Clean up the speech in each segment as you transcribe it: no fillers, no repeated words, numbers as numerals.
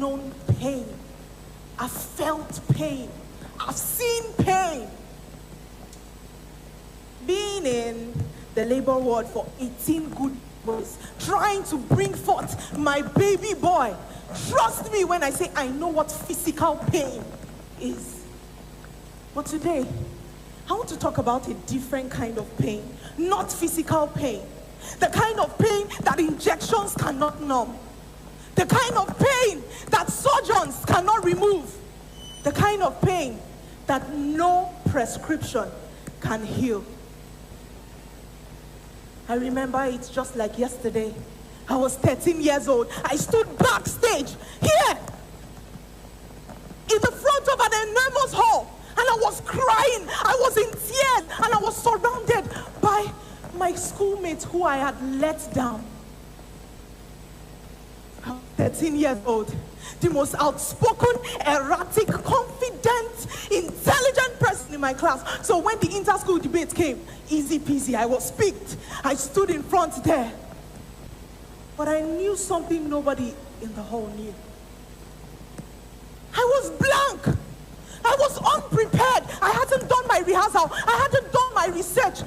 known pain. I've felt pain. I've seen pain. Being in the labor ward for 18 good months, trying to bring forth my baby boy. Trust me when I say I know what physical pain is. But today, I want to talk about a different kind of pain. Not physical pain. The kind of pain that injections cannot numb. The kind of pain that surgeons cannot remove. The kind of pain that no prescription can heal. I remember it just like yesterday. I was 13 years old. I stood backstage here in the front of an enormous hall, and I was crying. I was in tears, and I was surrounded by my schoolmates who I had let down. I was 13 years old. The most outspoken, erratic, confident, intelligent person in my class. So when the inter-school debate came, easy peasy, I was picked. I stood in front there. But I knew something nobody in the hall knew. I was blank. I was unprepared. I hadn't done my rehearsal. I hadn't done my research.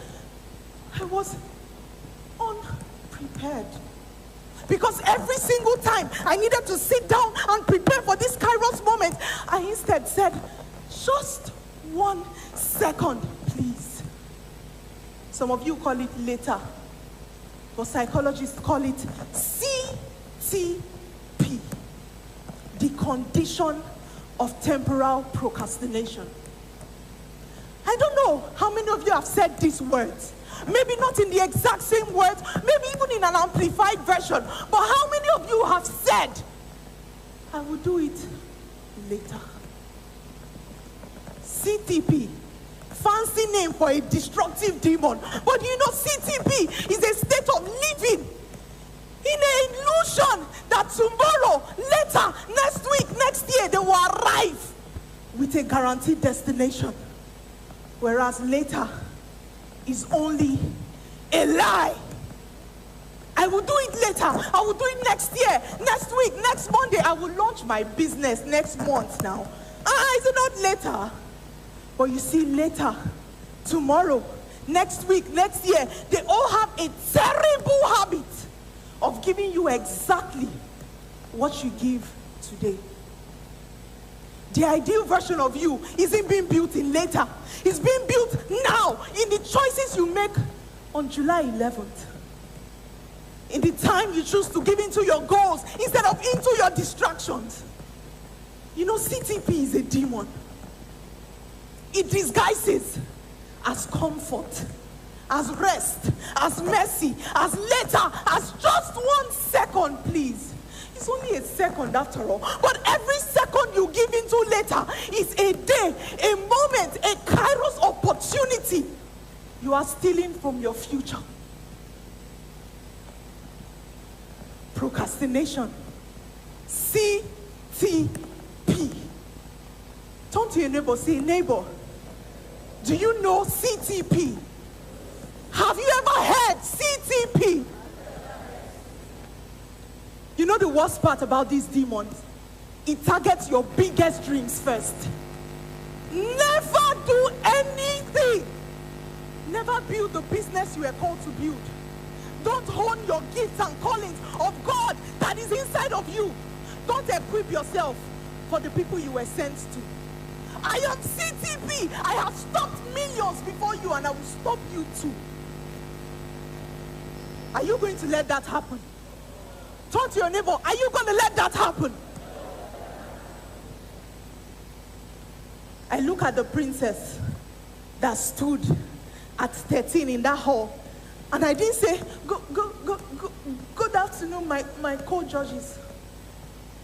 I was unprepared. Because every single time I needed to sit down and prepare for this Kairos moment, I instead said, just 1 second, please. Some of you call it later, but psychologists call it CTP, the condition of temporal procrastination. I don't know how many of you have said these words. Maybe not in the exact same words, maybe even in an amplified version. But how many of you have said, I will do it later? CTP, fancy name for a destructive demon. But you know, CTP is a state of living in an illusion that tomorrow, later, next week, next year, they will arrive with a guaranteed destination. Whereas later is only a lie. I will do it later. I will do it next year, next week, next Monday. I will launch my business next month now. Is it not later? But you see, later, tomorrow, next week, next year, they all have a terrible habit of giving you exactly what you give today. The ideal version of you isn't being built in later. It's being built now in the choices you make on July 11th. In the time you choose to give into your goals instead of into your distractions. You know, CTP is a demon. It disguises as comfort, as rest, as mercy, as later, as just 1 second, please. It's only a second after all. But every second you give into later is a day, a moment, a Kairos opportunity. You are stealing from your future. Procrastination. CTP. Turn to your neighbor, say, neighbor, do you know CTP? Have you ever heard CTP? You know the worst part about these demons? It targets your biggest dreams first. Never do anything. Never build the business you were called to build. Don't hone your gifts and callings of God that is inside of you. Don't equip yourself for the people you were sent to. I am CTP. I have stopped millions before you, and I will stop you too. Are you going to let that happen? Turn to your neighbor, are you going to let that happen? I look at the princess that stood at 13 in that hall, and I didn't say, good afternoon, my co-judges.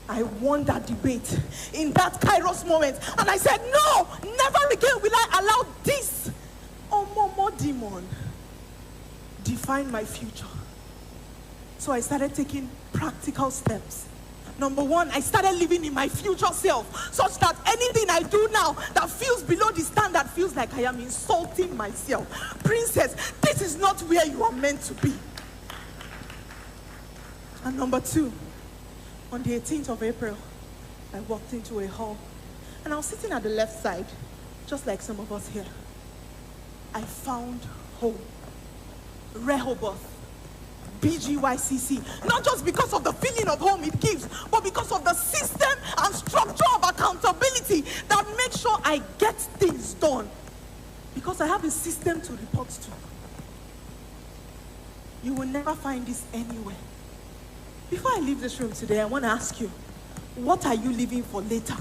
I won that debate in that Kairos moment, and I said, no, never again will I allow this more demon define my future. So I started taking practical steps. Number one, I started living in my future self, such that anything I do now that feels below the standard feels like I am insulting myself. Princess, this is not where you are meant to be. And number two, on the 18th of April, I walked into a hall, and I was sitting at the left side, just like some of us here. I found home. Rehoboth. BGYCC. Not just because of the feeling of home it gives, but because of the system and structure of accountability that makes sure I get things done. Because I have a system to report to. You will never find this anywhere. Before I leave this room today, I want to ask you, what are you living for later?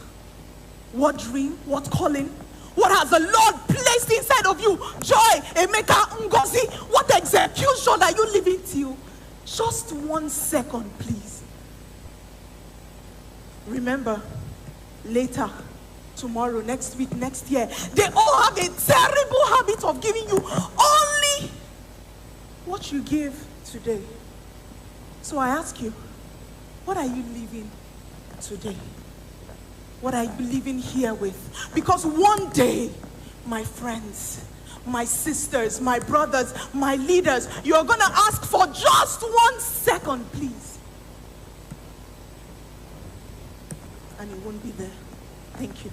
What dream? What calling? What has the Lord placed inside of you? Joy, Emeka, Ngozi. What execution are you living till? Just 1 second, please. Remember, later, tomorrow, next week, next year, they all have a terrible habit of giving you only what you give today. So I ask you, what are you living today? What are you living here with? Because one day, my friends, my sisters, my brothers, my leaders, you're going to ask for just 1 second, please. And it won't be there. Thank you.